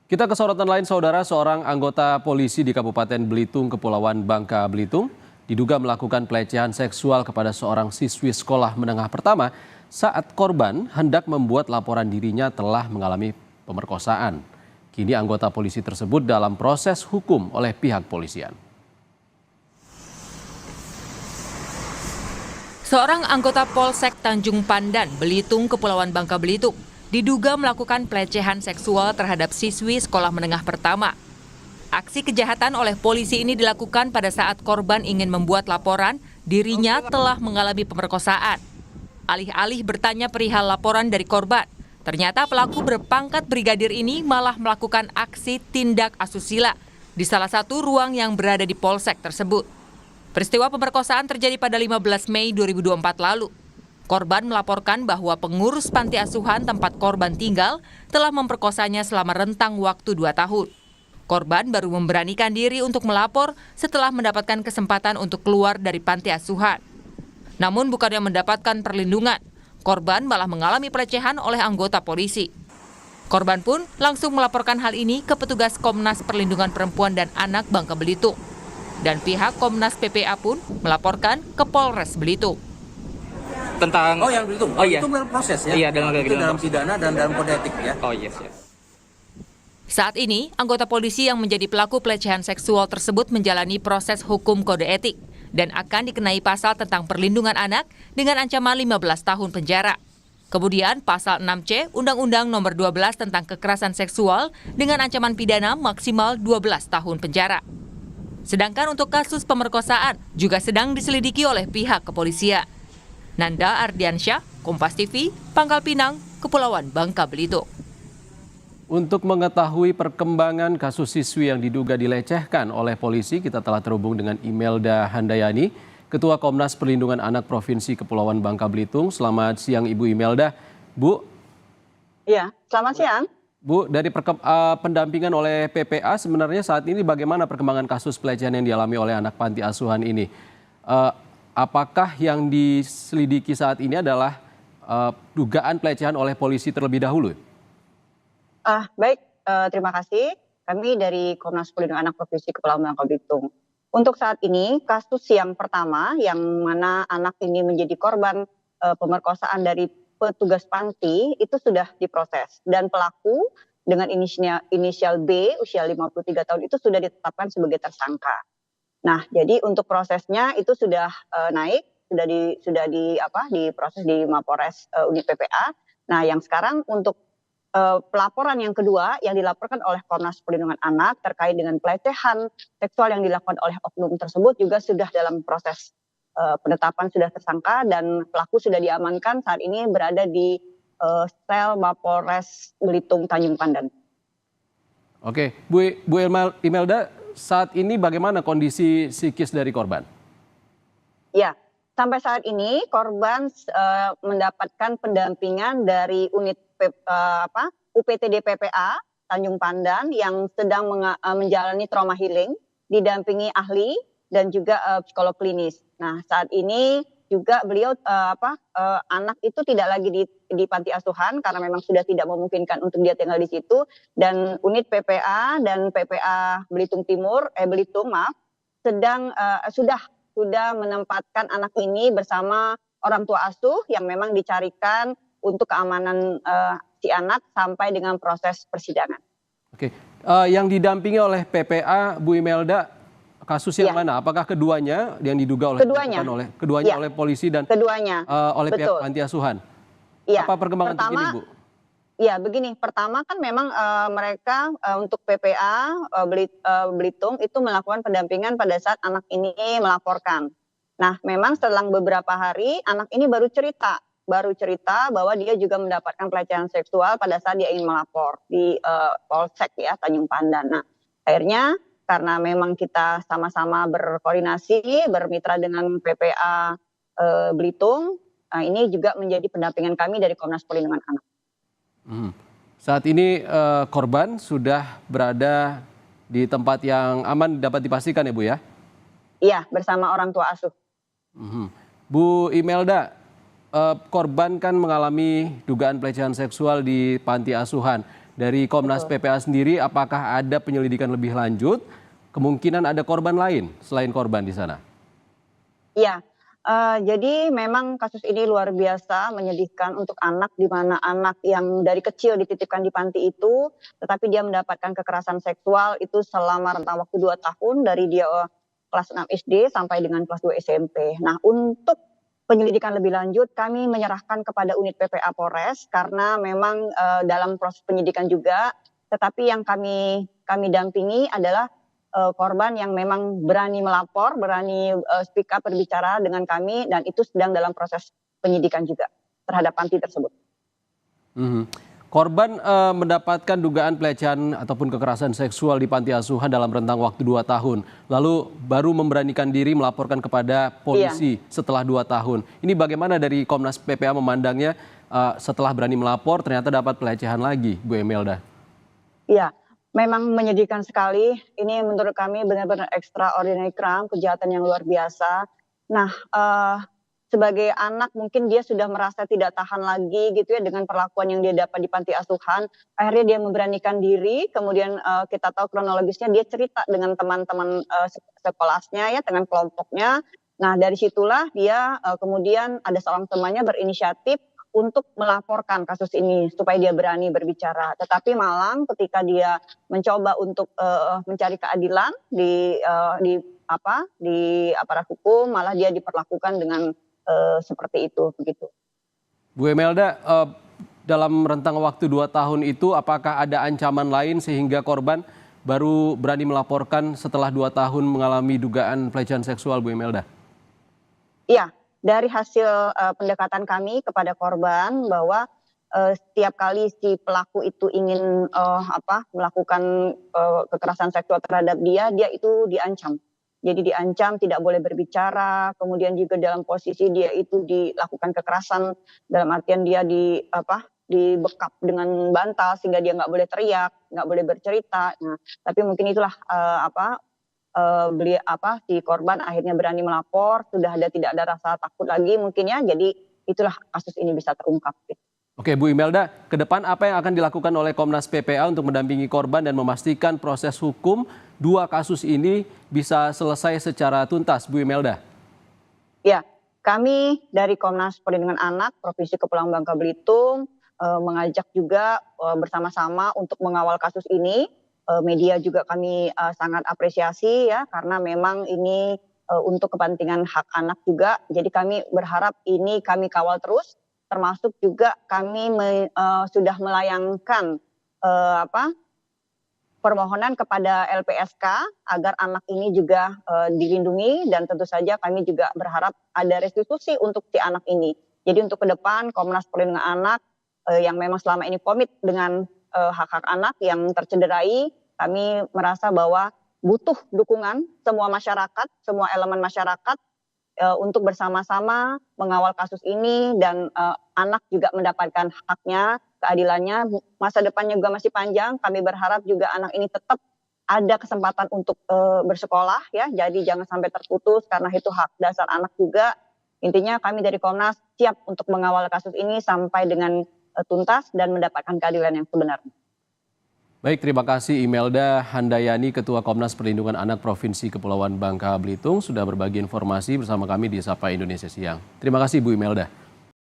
Kita ke sorotan lain, saudara. Seorang anggota polisi di Kabupaten Belitung, Kepulauan Bangka Belitung, diduga melakukan pelecehan seksual kepada seorang siswi sekolah menengah pertama saat korban hendak membuat laporan dirinya telah mengalami pemerkosaan. Kini anggota polisi tersebut dalam proses hukum oleh pihak polisian. Seorang anggota Polsek Tanjung Pandan, Belitung, Kepulauan Bangka Belitung, diduga melakukan pelecehan seksual terhadap siswi sekolah menengah pertama. Aksi kejahatan oleh polisi ini dilakukan pada saat korban ingin membuat laporan dirinya telah mengalami pemerkosaan. Alih-alih bertanya perihal laporan dari korban, ternyata pelaku berpangkat brigadir ini malah melakukan aksi tindak asusila di salah satu ruang yang berada di polsek tersebut. Peristiwa pemerkosaan terjadi pada 15 Mei 2024 lalu. Korban melaporkan bahwa pengurus panti asuhan tempat korban tinggal telah memperkosanya selama rentang waktu 2 tahun. Korban baru memberanikan diri untuk melapor setelah mendapatkan kesempatan untuk keluar dari panti asuhan. Namun bukannya mendapatkan perlindungan, korban malah mengalami pelecehan oleh anggota polisi. Korban pun langsung melaporkan hal ini ke petugas Komnas Perlindungan Perempuan dan Anak Bangka Belitung. Dan pihak Komnas PPA pun melaporkan ke Polres Belitung. Tentang yang Belitung. Iya. Itu dalam proses ya. Iya, itu dalam pidana dan dalam kode etik ya. Oh yes. Saat ini, anggota polisi yang menjadi pelaku pelecehan seksual tersebut menjalani proses hukum kode etik dan akan dikenai pasal tentang perlindungan anak dengan ancaman 15 tahun penjara. Kemudian pasal 6C Undang-Undang Nomor 12 tentang kekerasan seksual dengan ancaman pidana maksimal 12 tahun penjara. Sedangkan untuk kasus pemerkosaan juga sedang diselidiki oleh pihak kepolisian. Nanda Ardiansyah, Kompas TV, Pangkal Pinang, Kepulauan Bangka Belitung. Untuk mengetahui perkembangan kasus siswi yang diduga dilecehkan oleh polisi, kita telah terhubung dengan Imelda Handayani, Ketua Komnas Perlindungan Anak Provinsi Kepulauan Bangka Belitung. Selamat siang Ibu Imelda. Bu. Iya, selamat siang. Bu, dari pendampingan oleh PPA sebenarnya saat ini bagaimana perkembangan kasus pelecehan yang dialami oleh anak panti asuhan ini? Apakah yang diselidiki saat ini adalah dugaan pelecehan oleh polisi terlebih dahulu? Baik, terima kasih. Kami dari Komnas Perlindungan Anak Provinsi Kepulauan Bangka Belitung. Untuk saat ini, kasus yang pertama yang mana anak ini menjadi korban pemerkosaan dari petugas panti itu sudah diproses. Dan pelaku dengan inisial B, usia 53 tahun itu sudah ditetapkan sebagai tersangka. Nah, jadi untuk prosesnya itu sudah naik, sudah diproses di Mapores Unit PPA. Nah, yang sekarang untuk pelaporan yang kedua yang dilaporkan oleh Komnas Perlindungan Anak terkait dengan pelecehan seksual yang dilakukan oleh oknum tersebut juga sudah dalam proses penetapan, sudah tersangka dan pelaku sudah diamankan, saat ini berada di sel Mapolres Belitung Tanjung Pandan. Oke, Bu Imelda, saat ini bagaimana kondisi psikis dari korban? Ya, sampai saat ini korban mendapatkan pendampingan dari unit UPTD PPA Tanjung Pandan yang sedang menjalani trauma healing, didampingi ahli dan juga psikolog klinis. Nah, saat ini juga beliau anak itu tidak lagi di panti asuhan karena memang sudah tidak memungkinkan untuk dia tinggal di situ, dan unit PPA dan PPA Belitung sudah menempatkan anak ini bersama orang tua asuh yang memang dicarikan untuk keamanan si anak sampai dengan proses persidangan. Oke, yang didampingi oleh PPA, Bu Imelda, kasus yang mana? Apakah keduanya yang diduga oleh oleh polisi dan oleh pihak panti asuhan? Ya. Apa perkembangan terkini, Bu? Ya, begini. Pertama kan memang mereka untuk PPA Belitung itu melakukan pendampingan pada saat anak ini melaporkan. Nah, memang selang beberapa hari anak ini baru cerita bahwa dia juga mendapatkan pelecehan seksual pada saat dia ingin melapor di Polsek ya Tanjung Pandan. Nah, akhirnya karena memang kita sama-sama berkoordinasi, bermitra dengan PPA Belitung, ini juga menjadi pendampingan kami dari Komnas Perlindungan Anak. Saat ini korban sudah berada di tempat yang aman dapat dipastikan ya Bu ya? Iya, bersama orang tua asuh. Bu Imelda, korban kan mengalami dugaan pelecehan seksual di panti asuhan. Dari Komnas PPA sendiri, apakah ada penyelidikan lebih lanjut? Kemungkinan ada korban lain selain korban di sana? Iya, jadi memang kasus ini luar biasa menyedihkan untuk anak, di mana anak yang dari kecil dititipkan di panti itu, tetapi dia mendapatkan kekerasan seksual itu selama rentang waktu 2 tahun dari dia kelas 6 SD sampai dengan kelas 2 SMP. Nah, untuk penyelidikan lebih lanjut kami menyerahkan kepada unit PPA Polres karena memang, dalam proses penyidikan juga, tetapi yang kami dampingi adalah korban yang memang berani melapor, berani speak up berbicara dengan kami dan itu sedang dalam proses penyidikan juga terhadap panti tersebut. Mhm. Korban mendapatkan dugaan pelecehan ataupun kekerasan seksual di panti asuhan dalam rentang waktu 2 tahun. Lalu baru memberanikan diri melaporkan kepada polisi setelah 2 tahun. Ini bagaimana dari Komnas PPA memandangnya setelah berani melapor ternyata dapat pelecehan lagi, Bu Emelda? Iya, memang menyedihkan sekali. Ini menurut kami benar-benar extraordinary crime, kejahatan yang luar biasa. Nah, sebagai anak mungkin dia sudah merasa tidak tahan lagi gitu ya dengan perlakuan yang dia dapat di panti asuhan. Akhirnya dia memberanikan diri, kemudian kita tahu kronologisnya dia cerita dengan teman-teman sekolahnya ya, dengan kelompoknya. Nah, dari situlah dia kemudian ada seorang temannya berinisiatif untuk melaporkan kasus ini supaya dia berani berbicara. Tetapi malang ketika dia mencoba untuk mencari keadilan di aparat hukum, malah dia diperlakukan dengan seperti itu, begitu. Bu Emelda, dalam rentang waktu 2 tahun itu apakah ada ancaman lain sehingga korban baru berani melaporkan setelah 2 tahun mengalami dugaan pelecehan seksual, Bu Emelda? Iya, dari hasil pendekatan kami kepada korban bahwa setiap kali si pelaku itu ingin melakukan kekerasan seksual terhadap dia itu diancam. Jadi diancam tidak boleh berbicara, kemudian juga dalam posisi dia itu dilakukan kekerasan dalam artian dia dibekap dengan bantal sehingga dia nggak boleh teriak, nggak boleh bercerita. Nah, tapi mungkin itulah si korban akhirnya berani melapor, tidak ada rasa takut lagi mungkin ya. Jadi itulah kasus ini bisa terungkap. Oke, Bu Imelda, ke depan apa yang akan dilakukan oleh Komnas PPA untuk mendampingi korban dan memastikan proses hukum 2 kasus ini bisa selesai secara tuntas, Bu Imelda? Ya, kami dari Komnas Perlindungan Anak Provinsi Kepulauan Bangka Belitung mengajak juga bersama-sama untuk mengawal kasus ini. Media juga kami sangat apresiasi ya karena memang ini untuk kepentingan hak anak juga. Jadi kami berharap ini kami kawal terus. Termasuk juga kami sudah melayangkan permohonan kepada LPSK agar anak ini juga dilindungi dan tentu saja kami juga berharap ada restitusi untuk si anak ini. Jadi untuk ke depan Komnas Perlindungan Anak yang memang selama ini komit dengan hak-hak anak yang tercederai, kami merasa bahwa butuh dukungan semua masyarakat, semua elemen masyarakat untuk bersama-sama mengawal kasus ini dan anak juga mendapatkan haknya, keadilannya. Masa depannya juga masih panjang. Kami berharap juga anak ini tetap ada kesempatan untuk bersekolah ya. Jadi jangan sampai terputus karena itu hak dasar anak juga. Intinya kami dari Komnas siap untuk mengawal kasus ini sampai dengan tuntas dan mendapatkan keadilan yang sebenarnya. Baik, terima kasih Imelda Handayani, Ketua Komnas Perlindungan Anak Provinsi Kepulauan Bangka Belitung sudah berbagi informasi bersama kami di Sapa Indonesia Siang. Terima kasih Bu Imelda.